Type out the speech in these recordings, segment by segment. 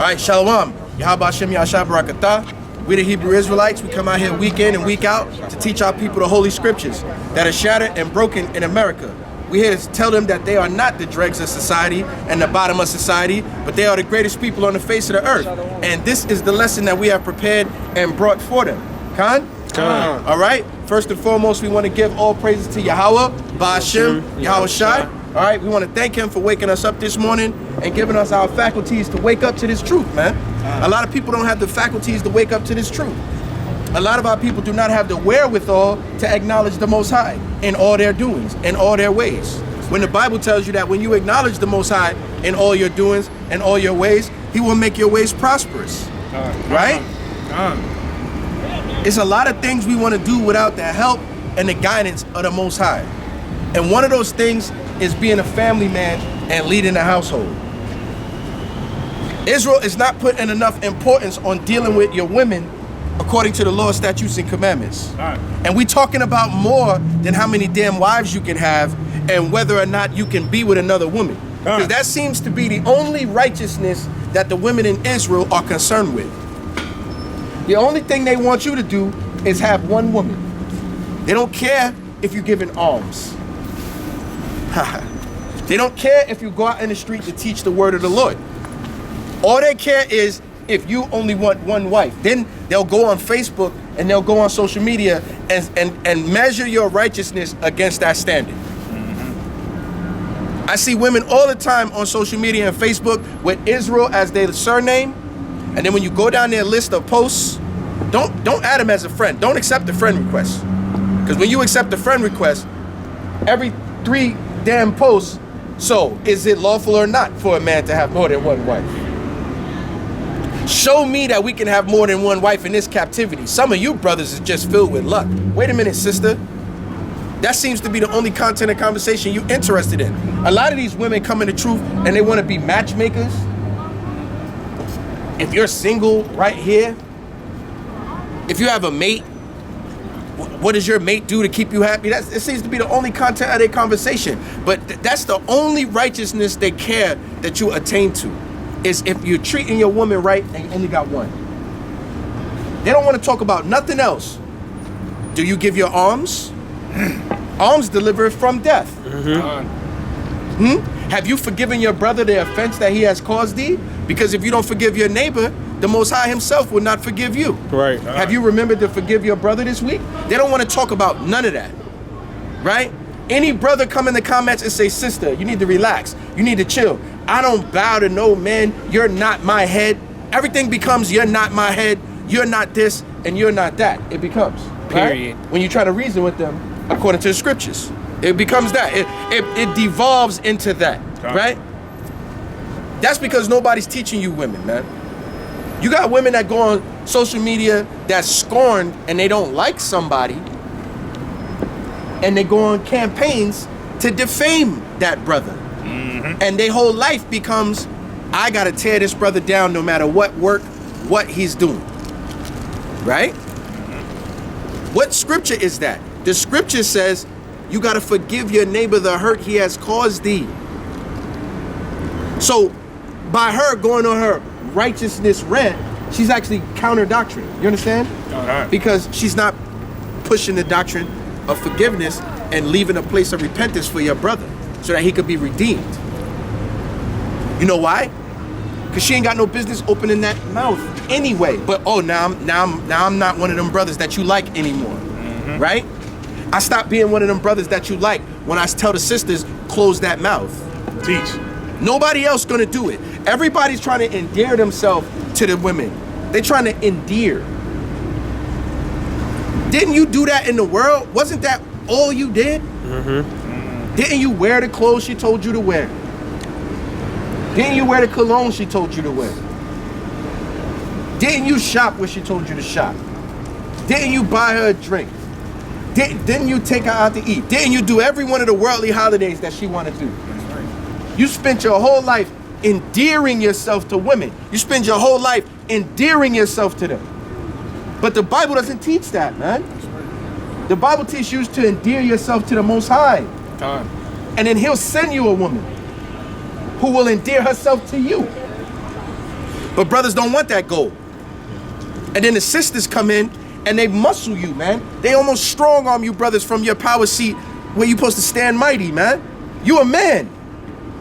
right, Shalom. Yahweh Hashem Yahshua Barakatah. We the Hebrew Israelites, we come out here week in and week out to teach our people the Holy Scriptures that are shattered and broken in America. We're here to tell them that they are not the dregs of society and the bottom of society, but they are the greatest people on the face of the earth. And this is the lesson that we have prepared and brought for them. Khan? All right. First and foremost, we want to give all praises to Yahweh, Ba'ashem, Yahweh Shai. All right. We want to thank him for waking us up this morning and giving us our faculties to wake up to this truth, man. A lot of people don't have the faculties to wake up to this truth. A lot of our people do not have the wherewithal to acknowledge the Most High in all their doings, in all their ways. When the Bible tells you that when you acknowledge the Most High in all your doings and all your ways, he will make your ways prosperous, right? It's a lot of things we want to do without the help and the guidance of the Most High. And one of those things is being a family man and leading a household. Israel is not putting enough importance on dealing with your women according to the law, statutes, and commandments. And we talking about more than how many damn wives you can have and whether or not you can be with another woman. Because that seems to be the only righteousness that the women in Israel are concerned with. The only thing they want you to do is have one woman. They don't care if you're giving alms. They don't care if you go out in the street to teach the word of the Lord. All they care is if you only want one wife. Then they'll go on Facebook and they'll go on social media and measure your righteousness against that standard. I see women all the time on social media and Facebook with Israel as their surname, and then when you go down their list of posts, don't add them as a friend. Don't accept the friend request, because when you accept the friend request, every 3 damn posts, so is it lawful or not for a man to have more than one wife? Show me that we can have more than one wife in this captivity. Some of you brothers is just filled with luck. Wait a minute, sister. That seems to be the only content of conversation you're interested in. A lot of these women come into truth and they want to be matchmakers. If you're single right here, if you have a mate, what does your mate do to keep you happy? It seems to be the only content of their conversation. But that's the only righteousness they care that you attain to, is if you're treating your woman right and you only got one. They don't want to talk about nothing else. Do you give your alms? Alms deliver from death. Have you forgiven your brother the offense that he has caused thee? Because if you don't forgive your neighbor, the Most High himself will not forgive you. Right. Have you remembered to forgive your brother this week? They don't want to talk about none of that, right? Any brother come in the comments and say, sister, you need to relax. You need to chill. I don't bow to no man. You're not my head. Everything becomes, you're not my head. You're not this and you're not that. It becomes. Period. Right? When you try to reason with them according to the scriptures, it becomes that. It devolves into that, right? That's because nobody's teaching you women, man. You got women that go on social media that's scorned and they don't like somebody, and they go on campaigns to defame that brother. And their whole life becomes, I gotta tear this brother down no matter what work, what he's doing, right? What scripture is that? The scripture says you gotta forgive your neighbor the hurt he has caused thee. So by her going on her righteousness rant, she's actually counter doctrine. You understand? Because she's not pushing the doctrine of forgiveness and leaving a place of repentance for your brother so that he could be redeemed. You know why? Because she ain't got no business opening that mouth anyway. But now I'm not one of them brothers that you like anymore, right? I stopped being one of them brothers that you like when I tell the sisters, close that mouth. Teach. Nobody else gonna do it. Everybody's trying to endear themselves to the women. They're trying to endear. Didn't you do that in the world? Wasn't that all you did? Didn't you wear the clothes she told you to wear? Didn't you wear the cologne she told you to wear? Didn't you shop where she told you to shop? Didn't you buy her a drink? Didn't you take her out to eat? Didn't you do every one of the worldly holidays that she wanted to do? You spent your whole life endearing yourself to women. You spend your whole life endearing yourself to them. But the Bible doesn't teach that, man. The Bible teaches you to endear yourself to the Most High. And then he'll send you a woman who will endear herself to you. But brothers don't want that gold. And then the sisters come in and they muscle you, man. They almost strong arm you brothers from your power seat where you're supposed to stand mighty, man. You a man.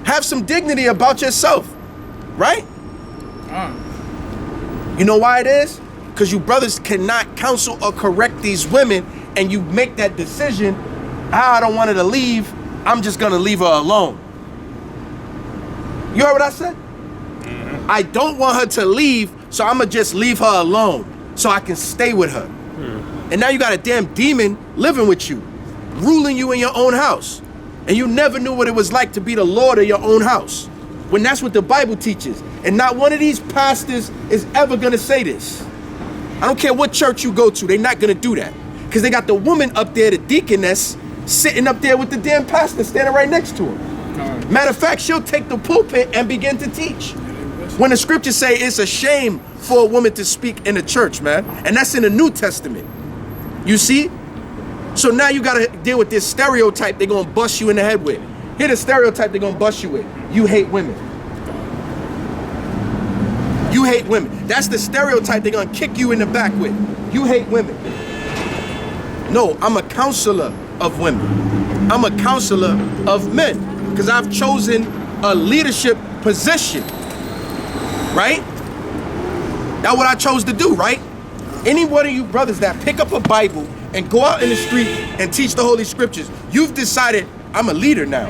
Have some dignity about yourself, right? You know why it is? Because you brothers cannot counsel or correct these women, and you make that decision, I don't want her to leave, I'm just gonna leave her alone. You heard what I said? I don't want her to leave, so I'm gonna just leave her alone so I can stay with her. And now you got a damn demon living with you, ruling you in your own house. And you never knew what it was like to be the Lord of your own house, when that's what the Bible teaches. And not one of these pastors is ever gonna say this. I don't care what church you go to, they're not gonna do that. Because they got the woman up there, the deaconess, sitting up there with the damn pastor standing right next to her. Matter of fact, she'll take the pulpit and begin to teach. When the scriptures say it's a shame for a woman to speak in the church, man. And that's in the New Testament. You see? So now you gotta deal with this stereotype they're gonna bust you in the head with. Here's the stereotype they're gonna bust you with. You hate women. You hate women. That's the stereotype they're gonna kick you in the back with. You hate women. No, I'm a counselor of women. I'm a counselor of men. Because I've chosen a leadership position. Right? That's what I chose to do, right? Any one of you brothers that pick up a Bible and go out in the street and teach the Holy Scriptures, you've decided, I'm a leader now.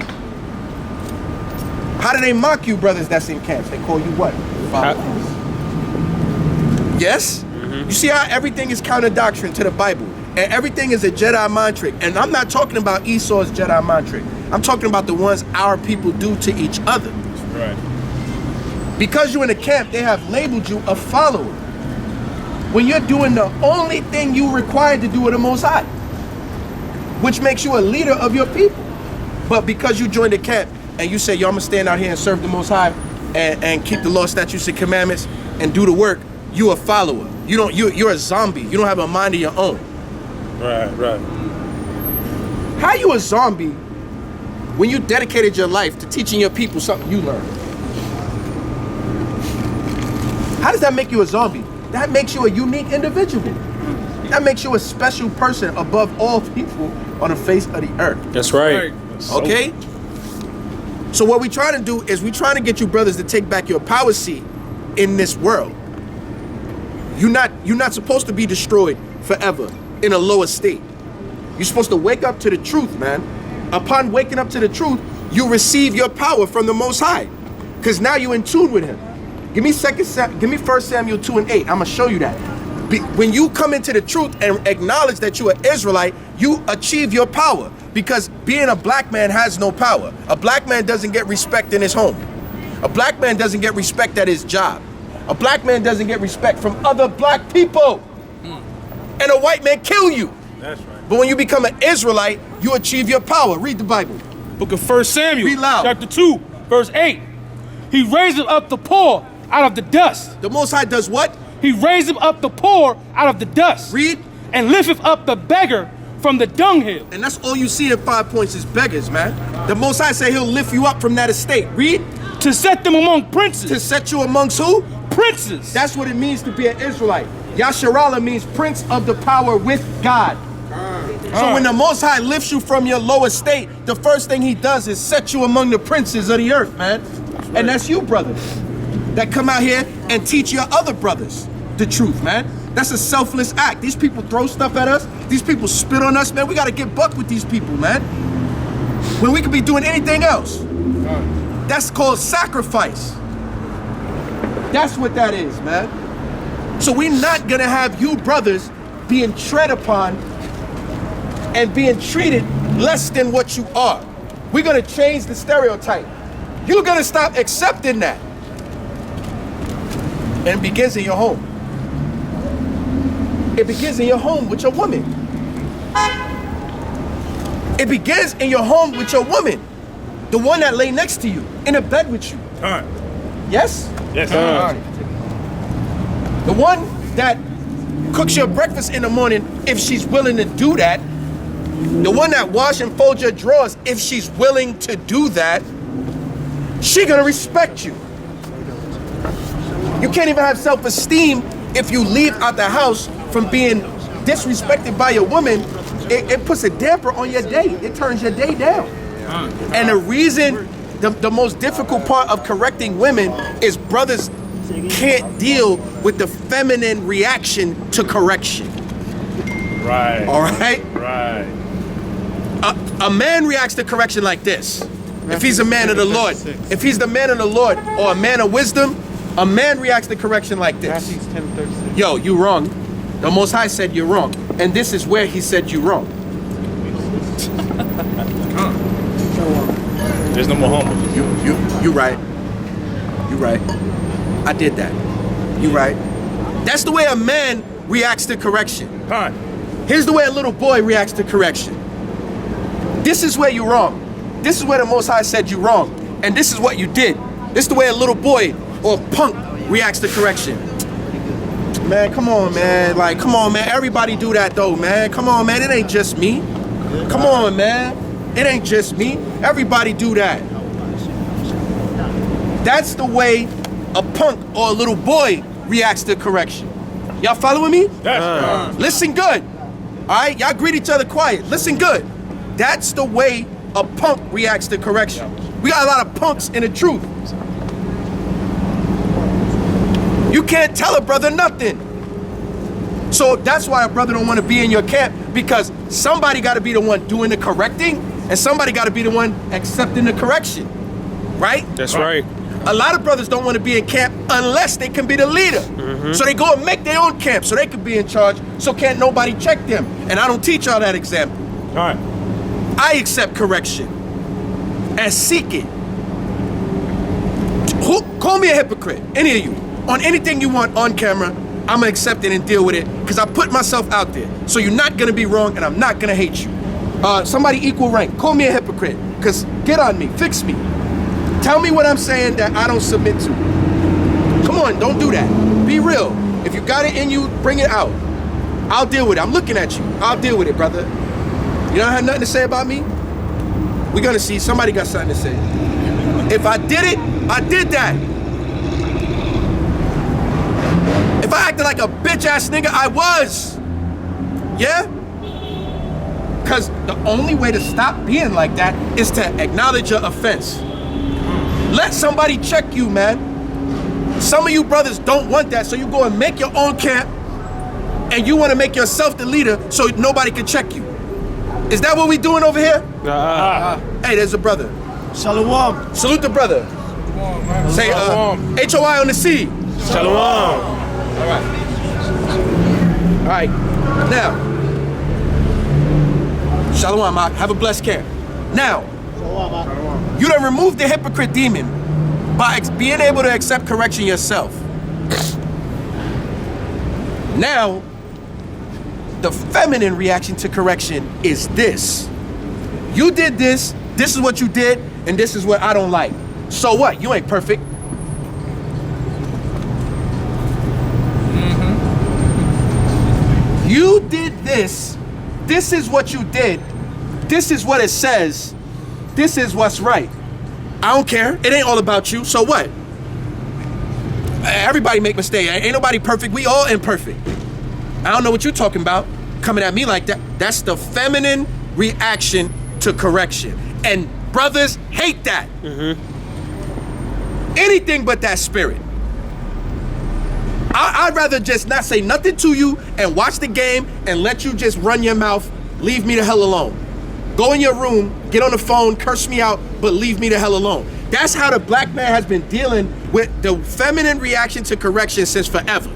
How do they mock you, brothers that's in camps? They call you what? Followers. Yes? You see how everything is counter doctrine to the Bible, and everything is a Jedi mind trick. And I'm not talking about Esau's Jedi mind trick. I'm talking about the ones our people do to each other. Right. Because you're in a camp, they have labeled you a follower, when you're doing the only thing you required to do with the Most High, which makes you a leader of your people. But because you joined the camp and you say, yo, I'm gonna stand out here and serve the Most High and keep the law, statutes, and commandments and do the work, you a follower. You're a zombie. You don't have a mind of your own. Right. How you a zombie when you dedicated your life to teaching your people something you learned? How does that make you a zombie? That makes you a unique individual. That makes you a special person above all people on the face of the earth. That's right. Okay? So what we're trying to do is we're trying to get you brothers to take back your power seat in this world. You're not supposed to be destroyed forever in a lower state. You're supposed to wake up to the truth, man. Upon waking up to the truth, you receive your power from the Most High. Because now you're in tune with him. Give me 1 Samuel 2 and 8. I'm gonna show you that. When you come into the truth and acknowledge that you're an Israelite, you achieve your power. Because being a black man has no power. A black man doesn't get respect in his home. A black man doesn't get respect at his job. A black man doesn't get respect from other black people. And a white man kill you. That's right. But when you become an Israelite, you achieve your power. Read the Bible. Book of 1 Samuel, Read loud. chapter 2, verse 8. He raiseth up the poor out of the dust. The Most High does what? He raiseth up the poor out of the dust. Read. And lifteth up the beggar from the dunghill. And that's all you see in 5 points is beggars, man. The Most High say he'll lift you up from that estate. Read. To set them among princes. To set you amongst who? Princes. That's what it means to be an Israelite. Yasharallah means prince of the power with God. So when the Most High lifts you from your low estate, the first thing he does is set you among the princes of the earth, man. And that's you, brothers, that come out here and teach your other brothers the truth, man. That's a selfless act. These people throw stuff at us. These people spit on us, man. We got to get buck with these people, man. When we could be doing anything else. That's called sacrifice. That's what that is, man. So we're not going to have you brothers being tread upon and being treated less than what you are. We're going to change the stereotype. You're going to stop accepting that. And it begins in your home. It begins in your home with your woman. It begins in your home with your woman. The one that lay next to you, in a bed with you. Yes? Yes. The one that cooks your breakfast in the morning, if she's willing to do that. The one that wash and fold your drawers, if she's willing to do that, she gonna respect you. You can't even have self-esteem if you leave out the house from being disrespected by your woman. It puts a damper on your day. It turns your day down. And the reason, the most difficult part of correcting women is brothers can't deal with the feminine reaction to correction. Right. All right? Right. A man reacts to correction like this. If he's a man of the Lord, if he's the man of the Lord or a man of wisdom, a man reacts to correction like this. Yo, you wrong. The Most High said you're wrong. And this is where he said you're wrong. There's no more humble. You right. You right. I did that. You right. That's the way a man reacts to correction. Here's the way a little boy reacts to correction. This is where you're wrong. This is where the Most High said you're wrong. And this is what you did. This is the way a little boy or punk reacts to correction. Man, come on, man. Like, come on, man. Everybody do that, though, man. Come on, man. It ain't just me. Come on, man. It ain't just me. Everybody do that. That's the way a punk or a little boy reacts to correction. Y'all following me? Yes. Listen good. All right? Y'all greet each other quiet. Listen good. That's the way a punk reacts to correction. We got a lot of punks in the truth. You can't tell a brother nothing. So that's why a brother don't want to be in your camp, because somebody got to be the one doing the correcting and somebody got to be the one accepting the correction. Right? That's right. A lot of brothers don't want to be in camp unless they can be the leader. So they go and make their own camp so they can be in charge, so can't nobody check them. And I don't teach y'all that example. All right. I accept correction and seek it. Call me a hypocrite, any of you. On anything you want on camera, I'm gonna accept it and deal with it, because I put myself out there. So you're not gonna be wrong and I'm not gonna hate you. Somebody equal rank, call me a hypocrite, because get on me, fix me. Tell me what I'm saying that I don't submit to. Come on, don't do that. Be real. If you got it in you, bring it out. I'll deal with it. I'm looking at you. I'll deal with it, brother. You don't have nothing to say about me? We're gonna see. Somebody got something to say. If I did it, I did that. If I acted like a bitch ass nigga, I was. Yeah? Because the only way to stop being like that is to acknowledge your offense. Let somebody check you, man. Some of you brothers don't want that, so you go and make your own camp and you want to make yourself the leader so nobody can check you. Is that what we doing over here? Hey, there's a brother. Shalom. Salute the brother. Say HOI on the C. Shalom. All right. Now, Shalom, have a blessed camp. Now, you done removed the hypocrite demon by being able to accept correction yourself. Now, the feminine reaction to correction is this. You did this, this is what you did, and this is what I don't like. So what? You ain't perfect. You did this. This is what you did. This is what it says. This is what's right. I don't care. It ain't all about you. So what? Everybody make mistakes. Ain't nobody perfect. We all imperfect. I don't know what you're talking about. Coming at me like that. That's the feminine reaction to correction. And brothers hate that. Anything but that spirit. I'd rather just not say nothing to you and watch the game and let you just run your mouth. Leave me the hell alone. Go in your room, get on the phone, curse me out, but leave me the hell alone. That's how the black man has been dealing with the feminine reaction to correction since forever.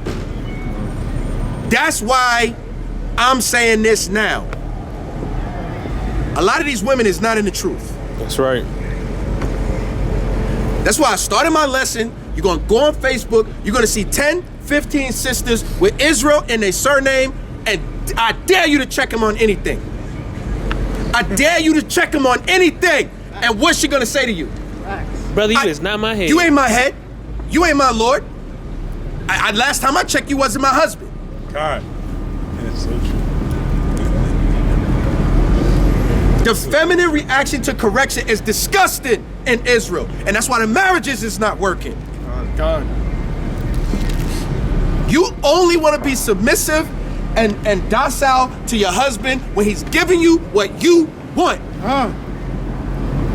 That's why I'm saying this now. A lot of these women is not in the truth. That's right. That's why I started my lesson. You're gonna go on Facebook, you're gonna see 10, 15 sisters with Israel in their surname, and I dare you to check them on anything. I dare you to check them on anything. And what's she gonna say to you? Brother, you is not my head. You ain't my head. You ain't my Lord. Last time I checked, you wasn't my husband. God. That's so true. The feminine reaction to correction is disgusting in Israel. And that's why the marriages is not working. God. You only want to be submissive and docile to your husband when he's giving you what you want.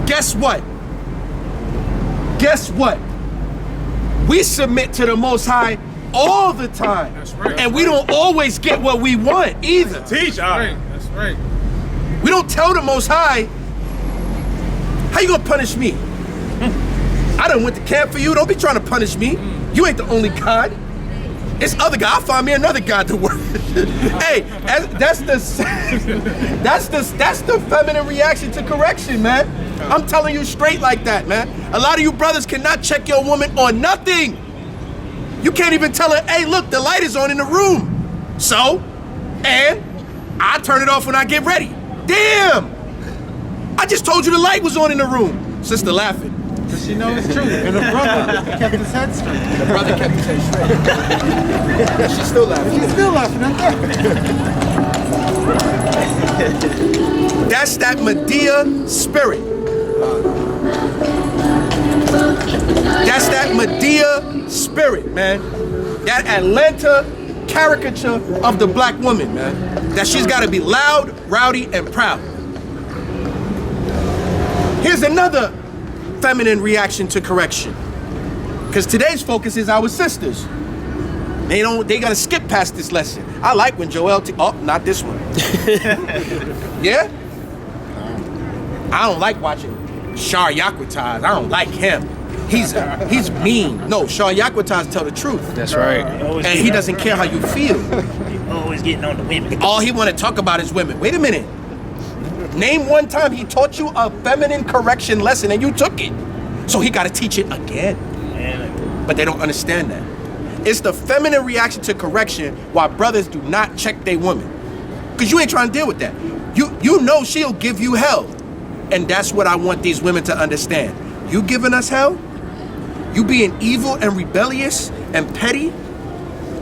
Guess what? Guess what? We submit to the Most High all the time. That's right. And we don't always get what we want either. Teach. That's right. We don't tell the Most High, how you gonna punish me? I done went to camp for you. Don't be trying to punish me. You ain't the only God. It's other God. I'll find me another God to worship. Hey, that's the feminine reaction to correction, man. I'm telling you straight like that, man. A lot of you brothers cannot check your woman on nothing. You can't even tell her, hey, look, the light is on in the room. So, and I turn it off when I get ready. Damn! I just told you the light was on in the room. Sister laughing. Because she knows it's true. And the brother kept his head straight. The brother kept his head straight. She's still laughing. She's still laughing at that. That's that Medea spirit. That's that Medea spirit, man. That Atlanta caricature of the black woman, man. That she's got to be loud, rowdy, and proud. Here's another feminine reaction to correction. Because today's focus is our sisters. They gotta skip past this lesson. I like when Joel, not this one. Yeah? I don't like watching Shar Yakwataz. I don't like him. He's mean. No, Shar Yakwataz tell the truth. That's right. And he doesn't care how you feel. Always getting on the women. All he want to talk about is women. Wait a minute. Name one time he taught you a feminine correction lesson and you took it. So he got to teach it again. But they don't understand that. It's the feminine reaction to correction why brothers do not check their woman. Because you ain't trying to deal with that. You know she'll give you hell. And that's what I want these women to understand. You giving us hell? You being evil and rebellious and petty?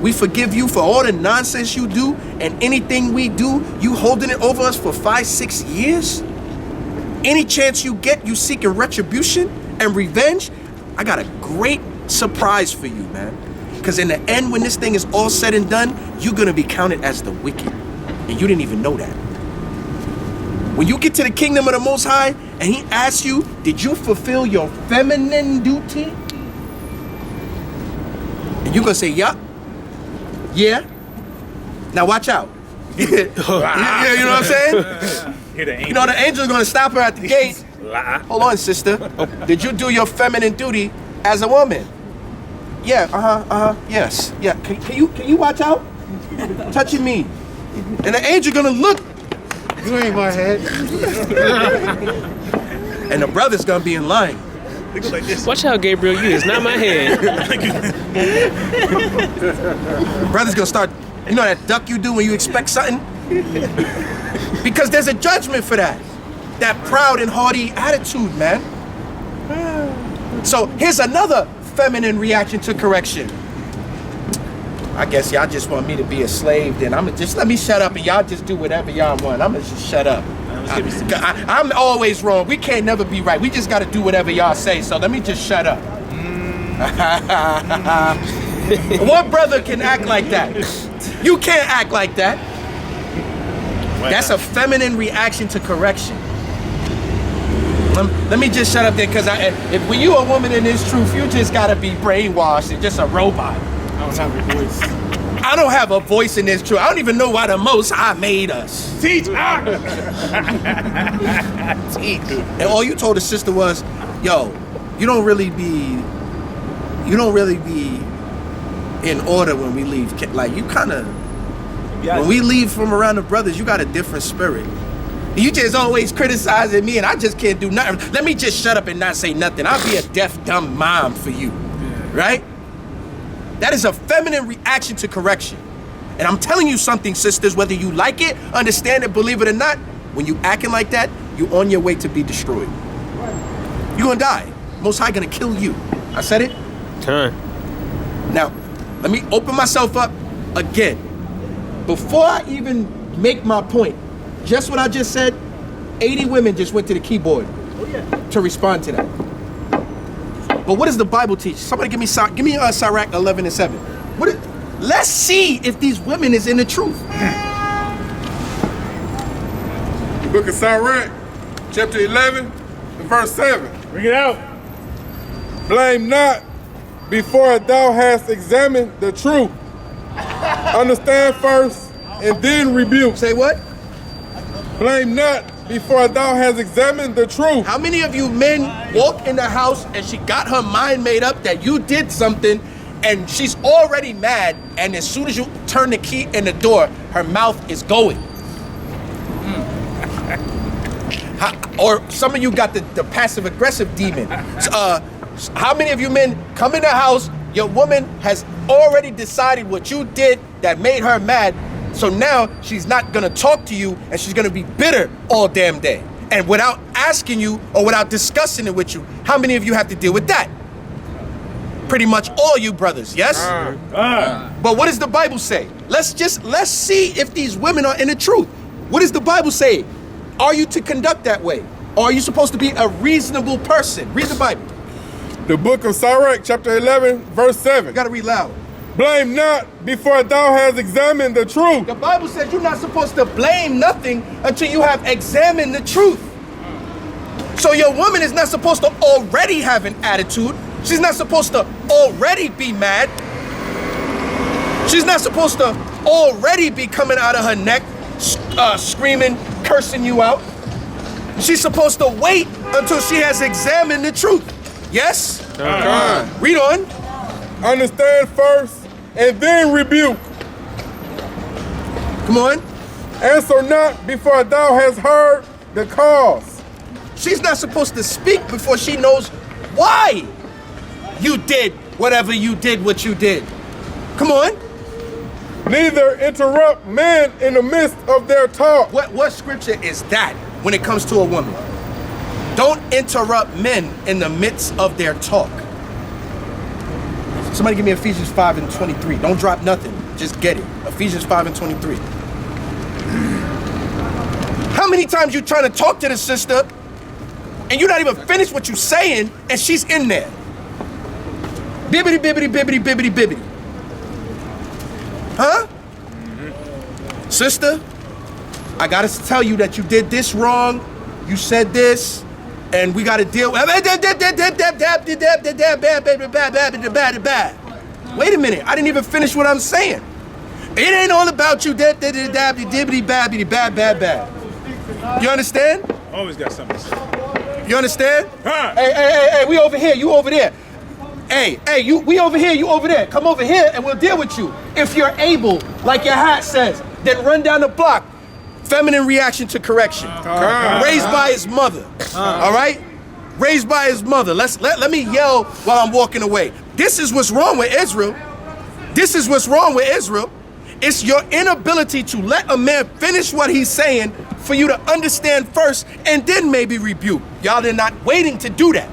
We forgive you for all the nonsense you do, and anything we do, you holding it over us for 5-6 years? Any chance you get, you seeking retribution and revenge? I got a great surprise for you, man. Because in the end, when this thing is all said and done, you're gonna be counted as the wicked. And you didn't even know that. When you get to the kingdom of the Most High, and he asks you, did you fulfill your feminine duty? And you're gonna say, yup. Yeah. Now watch out. You know what I'm saying? You know the angel's gonna stop her at the gate. Hold on, sister. Did you do your feminine duty as a woman? Yeah. Yes. Yeah. Can you watch out? Touching me. And the angel gonna look. You ain't my head. And the brother's gonna be in line. Watch out, Gabriel. You is not my head. Brother's gonna start, you know that duck you do when you expect something? Because there's a judgment for that. That proud and haughty attitude, man. So here's another feminine reaction to correction. I guess y'all just want me to be a slave, then let me shut up and y'all just do whatever y'all want. I'm gonna just shut up. I'm always wrong. We can't never be right. We just gotta do whatever y'all say, so let me just shut up. What brother can act like that? You can't act like that. That's a feminine reaction to correction. Let me just shut up there, because when you a woman in this truth, you just gotta be brainwashed and just a robot. I don't have a voice. I don't have a voice in this truth. I don't even know why the Most High made us. Teach. Teach. And all you told the sister was, yo, you don't really be in order when we leave. Like, you kind of, when we leave from around the brothers, you got a different spirit. You just always criticizing me and I just can't do nothing. Let me just shut up and not say nothing. I'll be a deaf, dumb mom for you, right? That is a feminine reaction to correction. And I'm telling you something, sisters, whether you like it, understand it, believe it or not, when you acting like that, you're on your way to be destroyed. You're gonna die. Most High gonna kill you. I said it? Time. Now, let me open myself up again. Before I even make my point, just what I just said, 80 women just went to the keyboard to respond to that. But what does the Bible teach? Somebody give me Sirach 11:7. let's see if these women is in the truth. The book of Sirach, chapter 11, and verse 7. Bring it out. Blame not before thou hast examined the truth. Understand first and then rebuke. Say what? Blame not before thou hast examined the truth. How many of you men walk in the house and she got her mind made up that you did something and she's already mad, and as soon as you turn the key in the door, her mouth is going? Or some of you got the passive aggressive demon. How many of you men come in the house, your woman has already decided what you did that made her mad, so now she's not gonna talk to you and she's gonna be bitter all damn day, and without asking you or without discussing it with you? How many of you have to deal with that? Pretty much all you brothers, yes? But what does the Bible say? Let's see if these women are in the truth. What does the Bible say? Are you to conduct that way? Or are you supposed to be a reasonable person? Read the Bible. The book of Sirach, chapter 11, verse 7. You gotta read loud. Blame not before thou hast examined the truth. The Bible says you're not supposed to blame nothing until you have examined the truth. So your woman is not supposed to already have an attitude. She's not supposed to already be mad. She's not supposed to already be coming out of her neck, screaming, cursing you out. She's supposed to wait until she has examined the truth. Yes? Read on. Understand first and then rebuke. Come on. Answer not before thou hast heard the cause. She's not supposed to speak before she knows why you did whatever you did, what you did. Come on. Neither interrupt men in the midst of their talk. What scripture is that when it comes to a woman? Don't interrupt men in the midst of their talk. Somebody give me Ephesians 5 and 23. Don't drop nothing. Just get it. Ephesians 5 and 23. How many times you trying to talk to the sister and you're not even finished what you're saying and she's in there? Bibbity, bibbity, bibbity, bibbity, bibbity. Huh? Sister, I gotta tell you that you did this wrong. You said this, and we gotta deal with. Wait a minute, I didn't even finish what I'm saying. It ain't all about you. You understand? Always got something to say. You understand? Huh. Hey, we over here, you over there. Hey, we over here, you over there. Come over here and we'll deal with you. If you're able, like your hat says, then run down the block. Feminine reaction to correction. Raised by his mother. All right? Raised by his mother. Let me yell while I'm walking away. This is what's wrong with Israel. This is what's wrong with Israel. It's your inability to let a man finish what he's saying for you to understand first and then maybe rebuke. Y'all are not waiting to do that.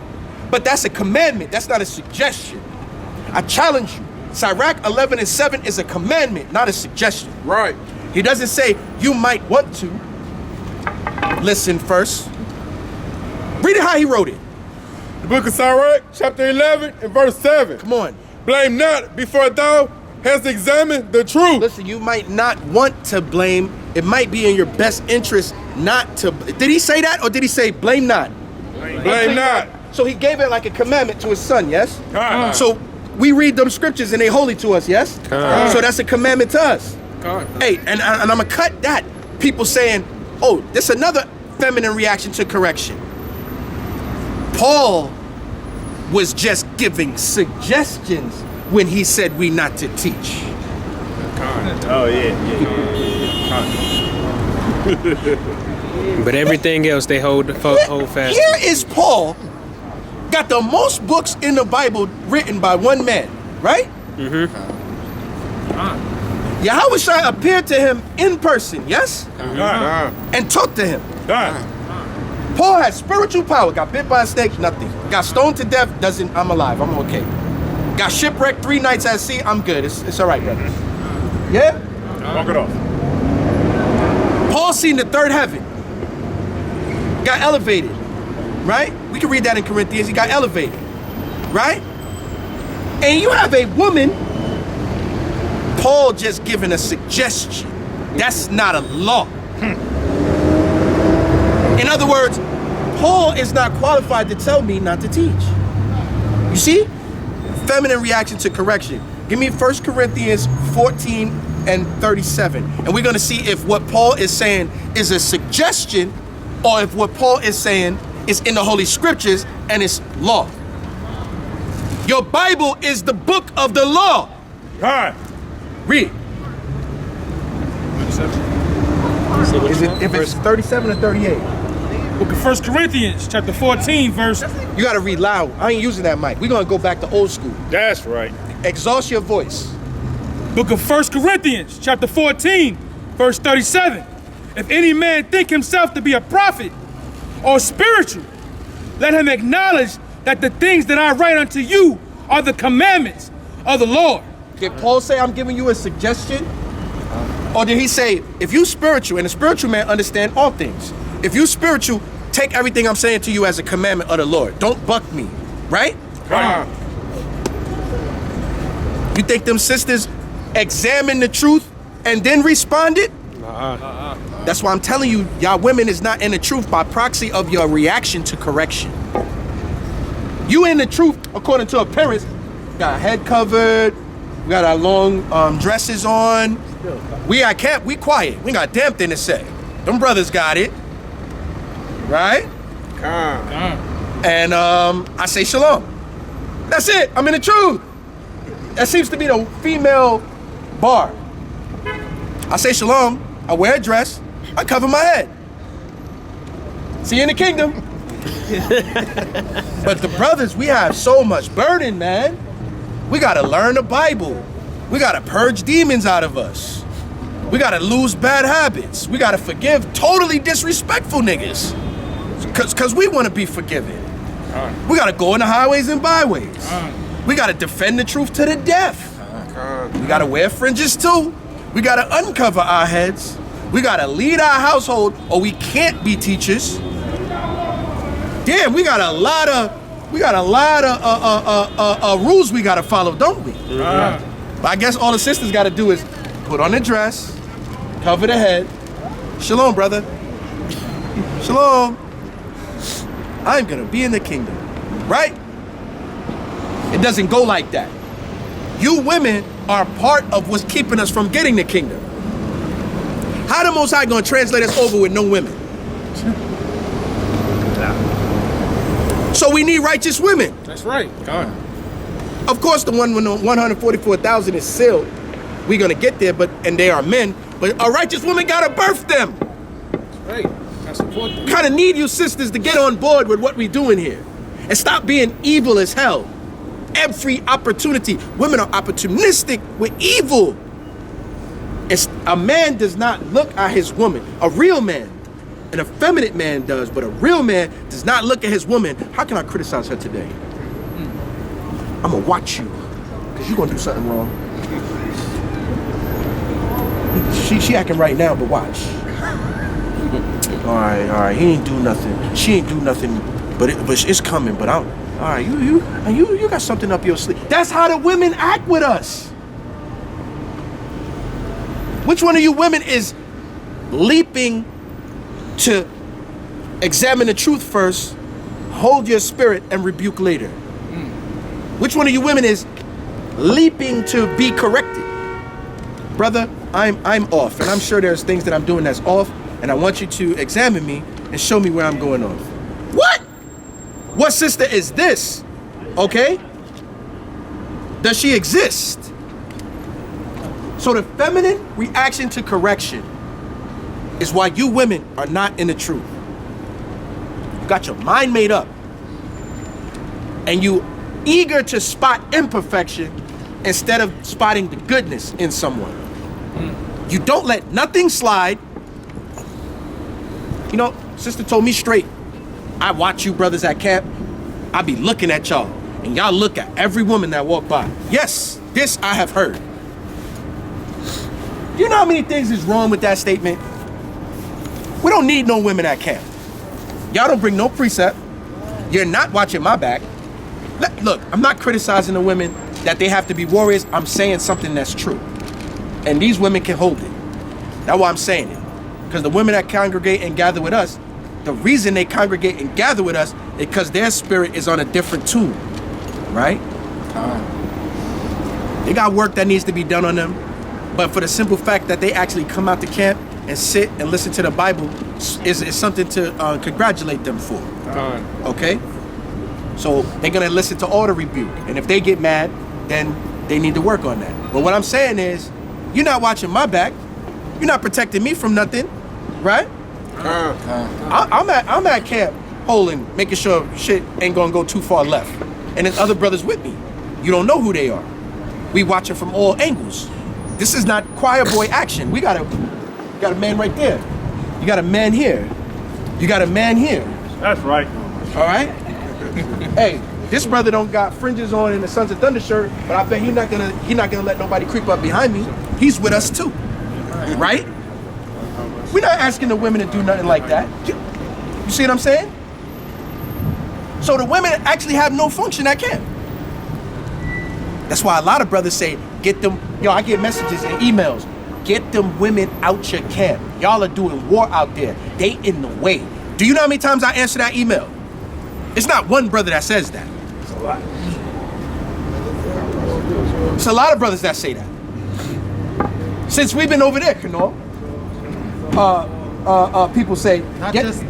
But that's a commandment. That's not a suggestion. I challenge you. Sirach 11 and 7 is a commandment, not a suggestion. Right. He doesn't say you might want to. Listen first. Read it how he wrote it. The book of Sirach, chapter 11 and verse 7. Come on. Blame not before thou hast examined the truth. Listen, you might not want to blame. It might be in your best interest not to. Did he say that or did he say blame not? Blame not. So he gave it like a commandment to his son, yes? So we read them scriptures and they holy to us, yes? So that's a commandment to us. Hey, and I'm gonna cut that. People saying, oh, this another feminine reaction to correction. Paul was just giving suggestions when he said we not to teach. Oh, yeah. But everything else they hold fast. Here is Paul, got the most books in the Bible written by one man, right? Yahweh Shai appeared to him in person, yes? And talked to him. Paul had spiritual power, got bit by a snake, nothing. Got stoned to death, I'm alive, I'm okay. Got shipwrecked 3 nights at sea, I'm good, it's all right, brother. Yeah? Walk it off. Paul seen the third heaven. Got elevated, right? We can read that in Corinthians, he got elevated, right? And you have a woman Paul just giving a suggestion. That's not a law. In other words, Paul is not qualified to tell me not to teach. You see? Feminine reaction to correction. Give me 1 Corinthians 14 and 37. And we're going to see if what Paul is saying is a suggestion or if what Paul is saying is in the Holy Scriptures and it's law. Your Bible is the book of the law. All right. Read. Is it, if it's 37 or 38? Book of 1 Corinthians, chapter 14, verse. You got to read loud. I ain't using that mic. We're going to go back to old school. That's right. Exhaust your voice. Book of 1 Corinthians, chapter 14, verse 37. If any man think himself to be a prophet or spiritual, let him acknowledge that the things that I write unto you are the commandments of the Lord. Did Paul say I'm giving you a suggestion? Or did he say, if you spiritual, and a spiritual man understand all things. If you spiritual, take everything I'm saying to you as a commandment of the Lord. Don't buck me, right? You think them sisters examine the truth and then responded? That's why I'm telling you, y'all women is not in the truth by proxy of your reaction to correction. You in the truth according to appearance. Got our head covered, we got our long dresses on. We at camp, we quiet. We got a damn thing to say. Them brothers got it. Right? And I say shalom. That's it. I'm in the truth. That seems to be the female bar. I say shalom. I wear a dress. I cover my head. See you in the kingdom. But the brothers, we have so much burden, man. We got to learn the Bible. We got to purge demons out of us. We got to lose bad habits. We got to forgive totally disrespectful niggas. Because we want to be forgiven. We got to go in the highways and byways. We got to defend the truth to the death. We got to wear fringes too. We got to uncover our heads. We got to lead our household or we can't be teachers. Damn, we got a lot of rules we got to follow, don't we? But I guess all the sisters got to do is put on a dress, cover the head. Shalom, brother. Shalom. I'm going to be in the kingdom, right? It doesn't go like that. You women are part of what's keeping us from getting the kingdom. How the Most High going to translate us over with no women? So we need righteous women. That's right. Of course, the one when the 144,000 is sealed, we're going to get there, and they are men. But a righteous woman got to birth them. That's right. That's important. Kind of need you sisters to get on board with what we're doing here and stop being evil as hell. Every opportunity, women are opportunistic with evil. A man does not look at his woman, a real man. An effeminate man does, but a real man does not look at his woman. How can I criticize her today? I'm gonna watch you, because you're gonna do something wrong. She acting right now, but watch. All right, he ain't do nothing. She ain't do nothing, but it's coming. But all right, you got something up your sleeve. That's how the women act with us. Which one of you women is leaping to examine the truth first, hold your spirit, and rebuke later? Which one of you women is leaping to be corrected? Brother, I'm off, and I'm sure there's things that I'm doing that's off, and I want you to examine me and show me where I'm going off. What? What sister is this? Okay? Does she exist? So the feminine reaction to correction is why you women are not in the truth. You got your mind made up, and you eager to spot imperfection instead of spotting the goodness in someone. You don't let nothing slide. You know, sister told me straight, I watch you brothers at camp, I be looking at y'all, and y'all look at every woman that walk by. Yes, this I have heard. You know how many things is wrong with that statement? We don't need no women at camp. Y'all don't bring no precept. You're not watching my back. Look, I'm not criticizing the women that they have to be warriors. I'm saying something that's true. And these women can hold it. That's why I'm saying it. Because the women that congregate and gather with us, the reason they congregate and gather with us is because their spirit is on a different tune. Right? They got work that needs to be done on them. But for the simple fact that they actually come out to camp and sit and listen to the Bible is something to congratulate them for. Okay? So they're going to listen to all the rebuke. And if they get mad, then they need to work on that. But what I'm saying is, you're not watching my back. You're not protecting me from nothing, right? I'm at camp holding, making sure shit ain't gonna go too far left. And there's other brothers with me. You don't know who they are. We watching from all angles. This is not choir boy action. We got a man right there. You got a man here. You got a man here. That's right. All right? Hey, this brother don't got fringes on in the Sons of Thunder shirt, but I bet he not gonna let nobody creep up behind me. He's with us too, right? We're not asking the women to do nothing like that. You see what I'm saying? So the women actually have no function at camp. That's why a lot of brothers say, get them. Yo, I get messages and emails. Get them women out your camp. Y'all are doing war out there. They in the way. Do you know how many times I answer that email? It's not one brother that says that. It's a lot. It's a lot of brothers that say that. Since we've been over there, Kanor, people say not just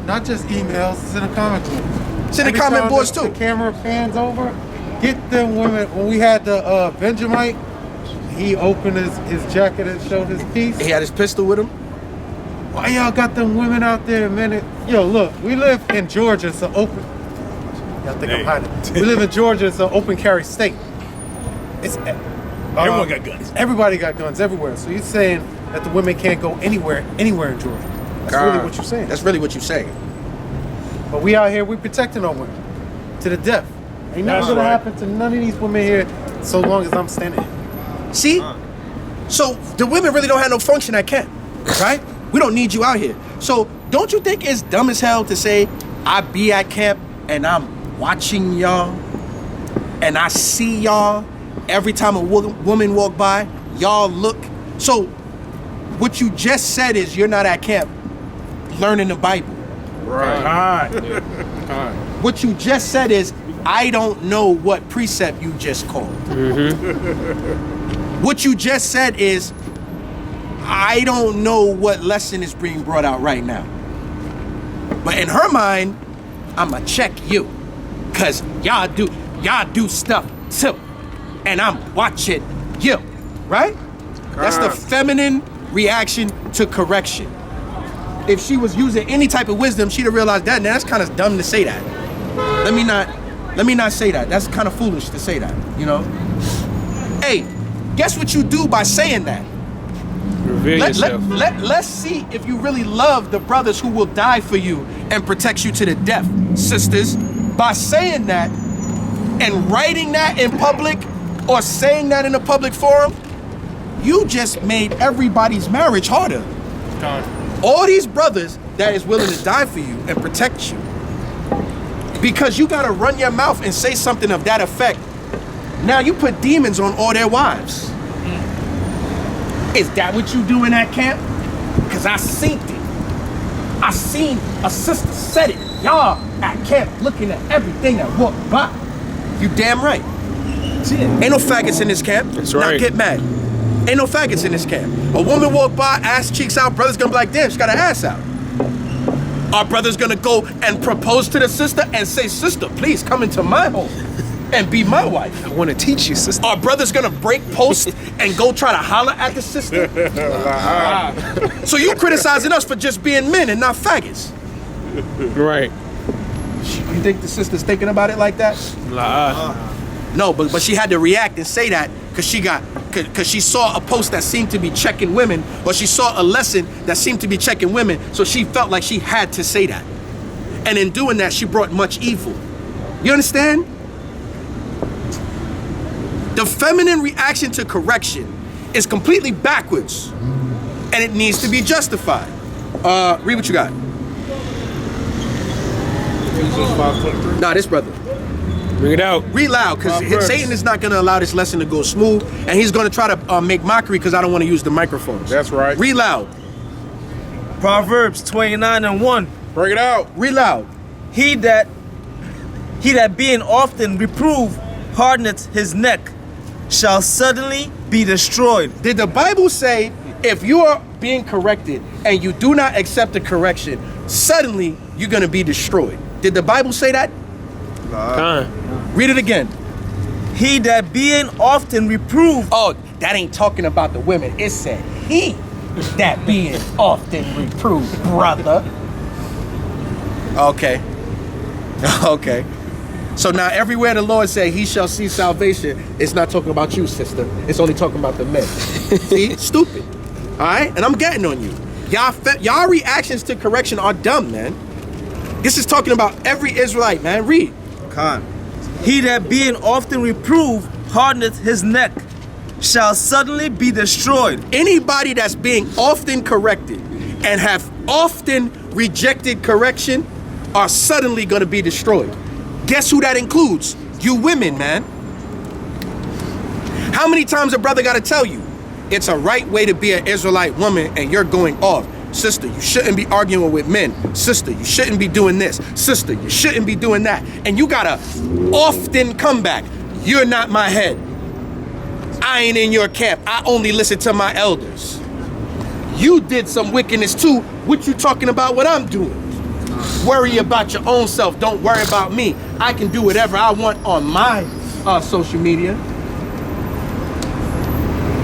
emails. It's in the comment board. It's in the comment boards too. The camera pans over. Get them women. When we had the Benjamite, he opened his jacket and showed his piece. He had his pistol with him. Why y'all got them women out there, man? Yo, look, we live in Georgia. It's an open. Y'all think I'm hiding? We live in Georgia. It's an open carry state. It's Everyone got guns. Everybody got guns everywhere. So you're saying that the women can't go anywhere in Georgia? That's really what you're saying. That's really what you're saying. But we out here, we protecting our women to the death. Ain't nothing gonna happen to none of these women here so long as I'm standing here. See? So the women really don't have no function at camp, right? We don't need you out here. So don't you think it's dumb as hell to say, I be at camp and I'm watching y'all and I see y'all every time a woman walk by, y'all look. So what you just said is you're not at camp learning the Bible. Right. What you just said is, I don't know what precept you just called. What you just said is, I don't know what lesson is being brought out right now. But in her mind, I'ma check you. Cause y'all do stuff too. And I'm watching you. Right? That's the feminine reaction to correction. If she was using any type of wisdom, she'd have realized that. Now that's kind of dumb to say that. Let me not say that. That's kind of foolish to say that, you know? Hey, guess what you do by saying that? Reveal yourself. Let's see if you really love the brothers who will die for you and protect you to the death, sisters. By saying that and writing that in public or saying that in a public forum, you just made everybody's marriage harder. All these brothers that is willing to die for you and protect you, because you gotta run your mouth and say something of that effect. Now you put demons on all their wives. Is that what you do in that camp? Because I seen it. I seen a sister said it. Y'all at camp looking at everything that walked by. You damn right. Ain't no faggots in this camp. That's right. Now get mad. Ain't no faggots in this camp. A woman walk by, ass cheeks out, brother's gonna be like, damn, she got her ass out. Our brother's gonna go and propose to the sister and say, sister, please come into my home and be my wife. I want to teach you, sister. Our brother's gonna break post and go try to holler at the sister. So you criticizing us for just being men and not faggots. Right. You think the sister's thinking about it like that? No, but she had to react and say that because she saw a post that seemed to be checking women, or she saw a lesson that seemed to be checking women, so she felt like she had to say that. And in doing that, she brought much evil. You understand? The feminine reaction to correction is completely backwards, and it needs to be justified. Read what you got. Nah, this brother. Bring it out. Read loud, because Satan is not going to allow this lesson to go smooth, and he's going to try to make mockery because I don't want to use the microphones. That's right. Read loud. Proverbs 29:1. Bring it out. Read loud. He that being often reproved hardeneth his neck shall suddenly be destroyed. Did the Bible say if you are being corrected and you do not accept the correction, suddenly you're going to be destroyed? Did the Bible say that? Read it again. He that being often reproved. Oh, that ain't talking about the women. It said he that being often reproved, brother. Okay. Okay. So now everywhere the Lord said he shall see salvation, it's not talking about you, sister. It's only talking about the men. See? Stupid. All right? And I'm getting on you. Y'all reactions to correction are dumb, man. This is talking about every Israelite, man. Read. He that being often reproved hardeneth his neck shall suddenly be destroyed. Anybody that's being often corrected and have often rejected correction are suddenly going to be destroyed. Guess who that includes? You women, man. How many times a brother got to tell you it's a right way to be an Israelite woman and you're going off? Sister, you shouldn't be arguing with men. Sister, you shouldn't be doing this. Sister, you shouldn't be doing that. And you got to often come back. You're not my head. I ain't in your camp. I only listen to my elders. You did some wickedness too. What you talking about what I'm doing? Worry about your own self. Don't worry about me. I can do whatever I want on my social media.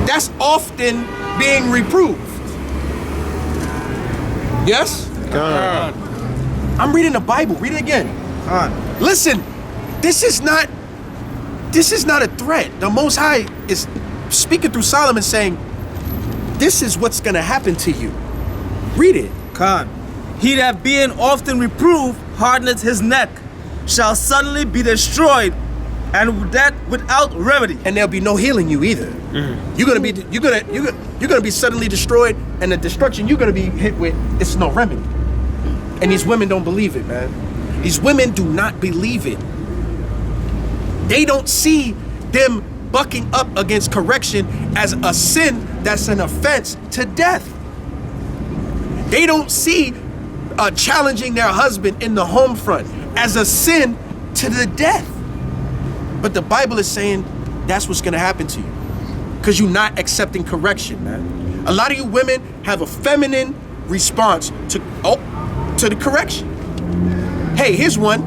That's often being reproved. Yes? I'm reading the Bible. Read it again. Listen, this is not a threat. The Most High is speaking through Solomon saying, this is what's going to happen to you. Read it. He that being often reproved hardeneth his neck shall suddenly be destroyed, and that without remedy. And there'll be no healing you either. You're gonna be suddenly destroyed, and the destruction you're gonna be hit with, it's no remedy. And these women don't believe it, man. These women do not believe it. They don't see them bucking up against correction as a sin that's an offense to death. They don't see challenging their husband in the home front as a sin to the death. But the Bible is saying that's what's gonna happen to you because you're not accepting correction, man. A lot of you women have a feminine response to the correction. Hey, here's one.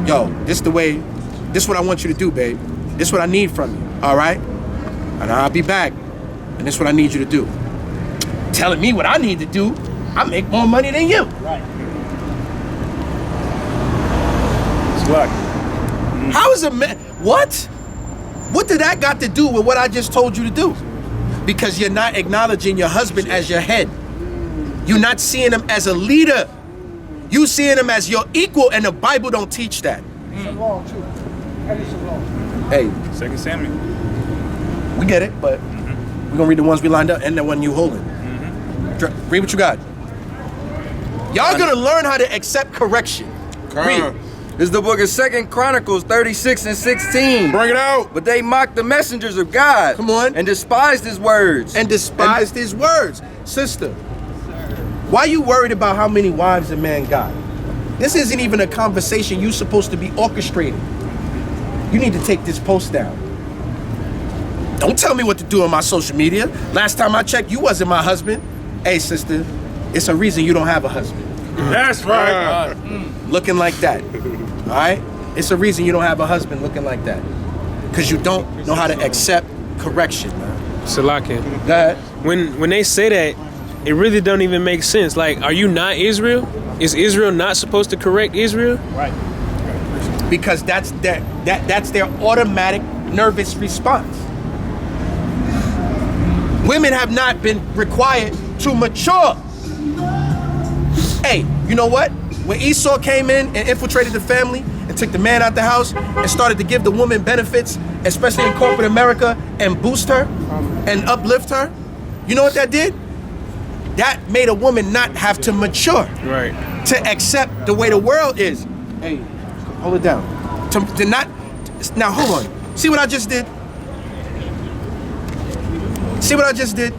Yo, this what I want you to do, babe. This is what I need from you, all right? And I'll be back, and this is what I need you to do. Telling me what I need to do, I make more money than you. Right. It's luck. How is a man? What? What did that got to do with what I just told you to do? Because you're not acknowledging your husband as your head. You're not seeing him as a leader. You seeing him as your equal, and the Bible don't teach that. It's a law too. That is a law. Hey, 2 Samuel. we get it, but we're gonna read the ones we lined up and the one you holding. Read what you got. Y'all gonna learn how to accept correction. Read. This is the book of 2 Chronicles 36 and 16. Bring it out. But they mocked the messengers of God. Come on. And despised his words. And despised his words. Sister, why you worried about how many wives a man got? This isn't even a conversation you're supposed to be orchestrating. You need to take this post down. Don't tell me what to do on my social media. Last time I checked, you wasn't my husband. Hey, sister, it's a reason you don't have a husband. That's right. Looking like that. All right? It's a reason you don't have a husband looking like that. Because you don't know how to accept correction, man. Salakia. Go ahead. When they say that, it really don't even make sense. Like, are you not Israel? Is Israel not supposed to correct Israel? Right. Because that's their automatic nervous response. Women have not been required to mature. Hey, you know what? When Esau came in and infiltrated the family and took the man out the house and started to give the woman benefits, especially in corporate America, and boost her and uplift her, you know what that did? That made a woman not have to mature. Right. To accept the way the world is. Hey, hold it down. To not. Now hold on. See what I just did? See what I just did?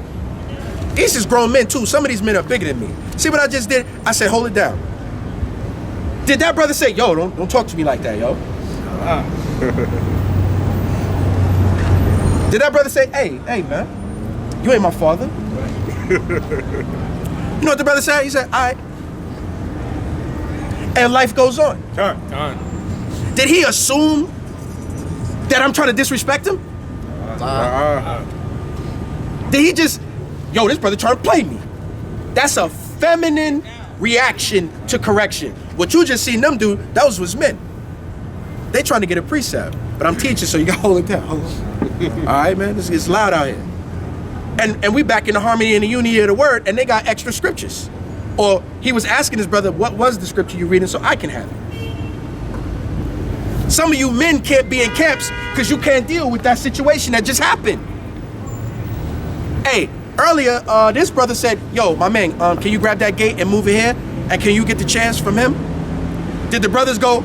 These is grown men too. Some of these men are bigger than me. See what I just did? I said, hold it down. Did that brother say, yo, don't talk to me like that, yo? Did that brother say, hey, man, you ain't my father? You know what the brother said? He said, all right. And life goes on. Did he assume that I'm trying to disrespect him? Did he just, yo, this brother trying to play me? That's a feminine reaction to correction. What you just seen them do, that was men. They trying to get a precept. But I'm teaching, so you gotta hold it down. Hold on. All right, man, it's loud out here. And we back in the harmony and the unity of the word, and they got extra scriptures. Or he was asking his brother, what was the scripture you reading so I can have it? Some of you men can't be in camps because you can't deal with that situation that just happened. Hey, earlier, this brother said, yo, my man, can you grab that gate and move it here? And can you get the chance from him? Did the brothers go,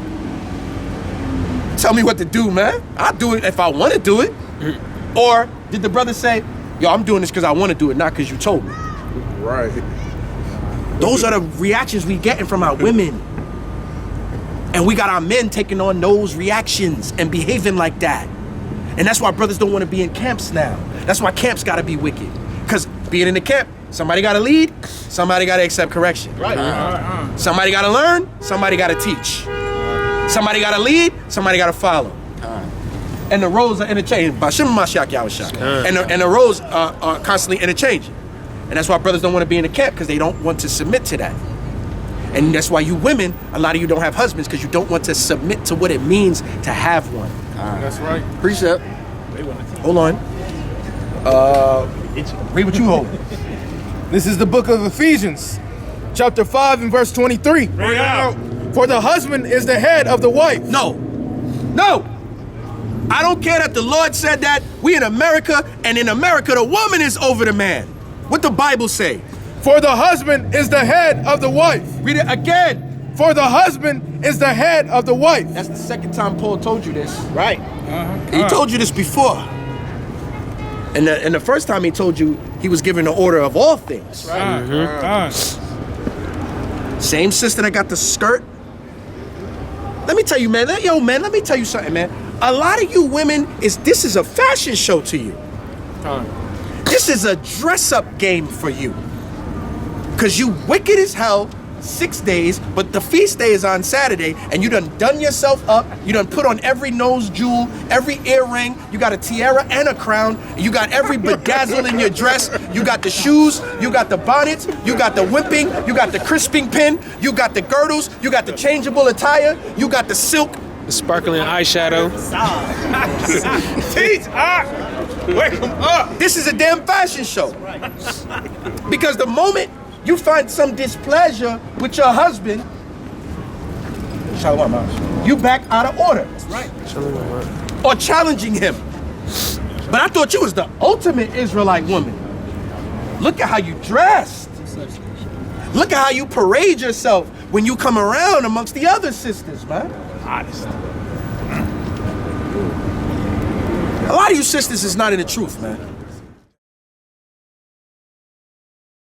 tell me what to do, man? I'll do it if I want to do it. Or did the brother say, yo, I'm doing this because I want to do it, not because you told me? Right. Those are the reactions we getting from our women. And we got our men taking on those reactions and behaving like that. And that's why brothers don't want to be in camps now. That's why camps got to be wicked. Because being in the camp, somebody got to lead, somebody got to accept correction. Right. Somebody got to learn, somebody got to teach. Somebody got to lead, somebody got to follow. And the roles are interchanging. And the roles are constantly interchanging. And that's why brothers don't want to be in the camp, because they don't want to submit to that. And that's why you women, a lot of you don't have husbands, because you don't want to submit to what it means to have one. That's right. Precept. Hold on. Read what you hold. This is the book of Ephesians, chapter 5 and verse 23. Bring it out. For the husband is the head of the wife. No. I don't care that the Lord said that. We in America, and in America, the woman is over the man. What the Bible say? For the husband is the head of the wife. Read it again. For the husband is the head of the wife. That's the second time Paul told you this. Right. He told you this before. And the first time he told you, he was giving the order of all things. Right. Same sister that got the skirt. Let me tell you, man. Let me tell you something, man. A lot of you women, this is a fashion show to you. This is a dress-up game for you. Because you wicked as hell 6 days, but the feast day is on Saturday, and you done yourself up. You done put on every nose jewel, every earring. You got a tiara and a crown. You got every bedazzle in your dress. You got the shoes. You got the bonnets. You got the whipping. You got the crisping pin. You got the girdles. You got the changeable attire. You got the silk. The sparkling eyeshadow. Teach! Wake him up! This is a damn fashion show. Because the moment you find some displeasure with your husband, you back out of order. That's right. Or challenging him. But I thought you was the ultimate Israelite woman. Look at how you dressed. Look at how you parade yourself when you come around amongst the other sisters, man. Honest. A lot of you sisters is not in the truth, man.